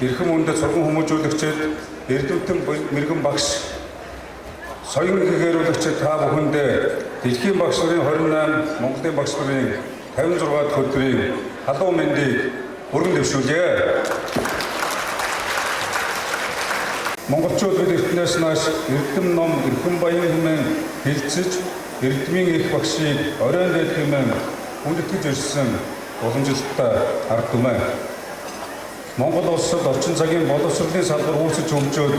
эрхэм үндэд сургууль хүмүүжүүлэгчид, эрдэмтэн мэрэгэн багш, соён гэгэрүүлэгчид та бүхэндээ дэлхийн багш нарын 28, Монголын багш нарын 56 дахь өдрийн халуун мэндийг өргөн дэвшүүлье. Монголчууд бид эртнээс нааш эрдэм ном, эрхэм баян хэмээн хэлцэж, эрдмийн их багшийг оройн дээд хэмээн хүндэтгэж ирсэн уламжлалтай ард түмэн. Монгол улсад орчин цагийн боловсролын салбар үүсэж хөгжөөд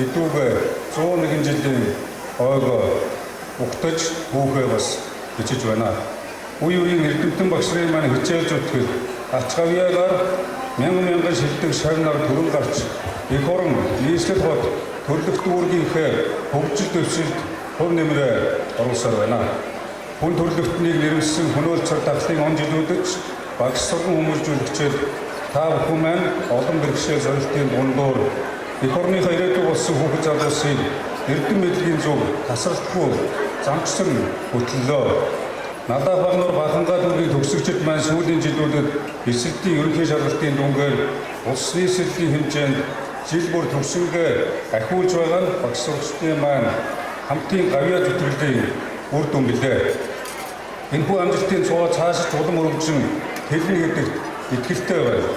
идүүгээ 101 жилийн ойгоо ухтаж хүүхээ бас бичиж байна. Үе үеийн эрдэмтэн багш нарын маань хичээл зүтгэл ач хавьяагаар мянган шилдэг шавнаар төрөн гарч их орон нийслэл бод төрлөх дүүргийнхээ хөгжил дэвшилд хөв нэмрээ оруулсаар байна. Хүн төрлөختнийг нэрвэлсэн хөнөөл цар тахлын он жилүүдэд багш сургууль хүмүүжүүлэгчид та бүхэн маань олон бэрхшээл зорилтын дундуур их орныхоо ирээдүй болсон хүүхэд залуусыг эрдэм мэдлэгийн зөв тасралтгүй замчсан хөтлөлөө. Надаа багнуур бахангаа дүүргийн төгсөгчид маань сүүлийн жилүүдэд эсэлтийн ерөнхий шалгалтын дүнгээр улс нийслэлийн хэмжээнд жил бүр төвшингээ ахиулж байгаа нь багш сурагчдын маань хамтын гавьяа зүтгэлийн үр дүн билээ. Энэхүү амжилтын цоо цаашид улам өргөжин хэлнэ гэдэгт итгэлтэй байна.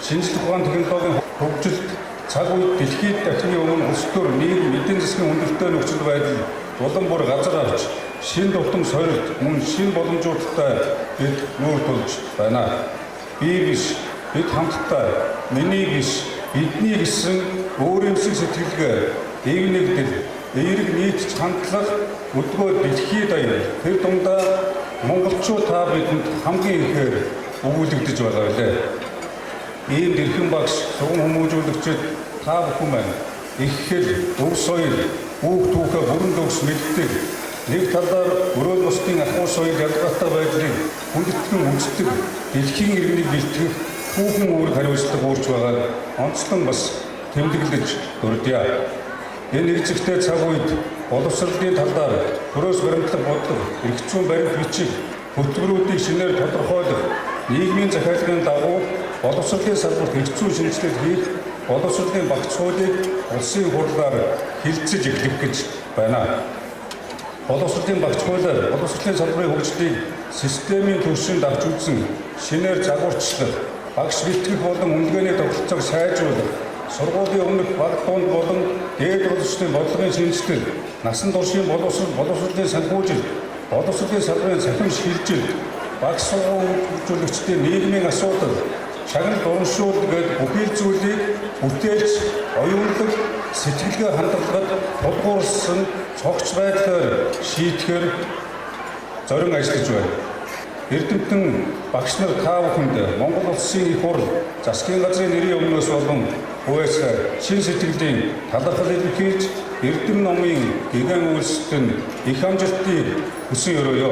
Шинжлэх ухааны технологийн хөгжилд цаг үед дэлхийд дахины өмнө улс төр нийгэм эдийн засгийн хүндрэлтэй нөхцөл байдал улам бүр газар авч шин тутам сорилт мөн шин боломжуудтай бид нүүр тулж байна. Би биш, бид хамтдаа, миний биш, бидний гэсэн өөрөмсөг сэтгэлгээ, эв нэгдэл, эерэг нийтч хандлага өдгөө дэлхий даяар тэр дундаа монголчууд та бидэнд хамгийн ихээр өгүүлэгдэж байгаа билээ. Ийм эрхэм багш, сургууль хүмүүжүүлэгчид та бүхэн маань их хэл, өв соёл, бүх түүхээ бүрэн төгс мэддэг, нэг талаар өрөөл бусдын ахуй соёл ялгаатай байдлыг хүндэтгэн үздэг, дэлхийн иргэнийг бэлтгэх хүүхэн үүрэг хариуцлага уурж байгааг онцлон бас тэмдэглэж дурдъя. Энэ нэгжигтэй цаг үед боловсролын талаар төрөөс баримтлаг бодлого, эрх зүйн баримт бичиг, хөтөлбөрүүдийг шинээр тодорхойлох, нийгмийн захиалгын дагуу боловсролын салбарт эрх зүйн шинжилгээ хийх, боловсролын багц хуулийг улсын хурлаар хэлэлцэж эхлэх гэж байна. Боловсролын багц хуулиар боловсролын салбарын хөгжлийг системийн түвшинд авч үзэн шинээр загварчлах, багш бэлтгэх болон үнэлгээний тогтолцоог сайжруулах, сургуулийн өмнөх баг дунд болон дээд боловсролын бодлогын шинжилэл, насан туршийн боловсролын санхүүжил, боловсролын салбарын цахим шилжил, багш сургууль хүмүүжүүлэгчдийн нийгмийн асуудал, шагнал урамшуул гээд бүхэл зүйлийг бүтээлч, оюунлаг, сэтгэлгээ хандлагад тулгуурсан цогц байдлаар шийдэхээр зорин ажиллаж байна. Эрдэмтэн багш нар та бүхэнд Монгол улсын их хурл, засгийн газрын нэрийн өмнөөс болон уяасаар шин сэтгэлийн талархал илэрхийлж эрдэм номын гэгэн үйлсэд их амжилтыг хүсэн өрөөё.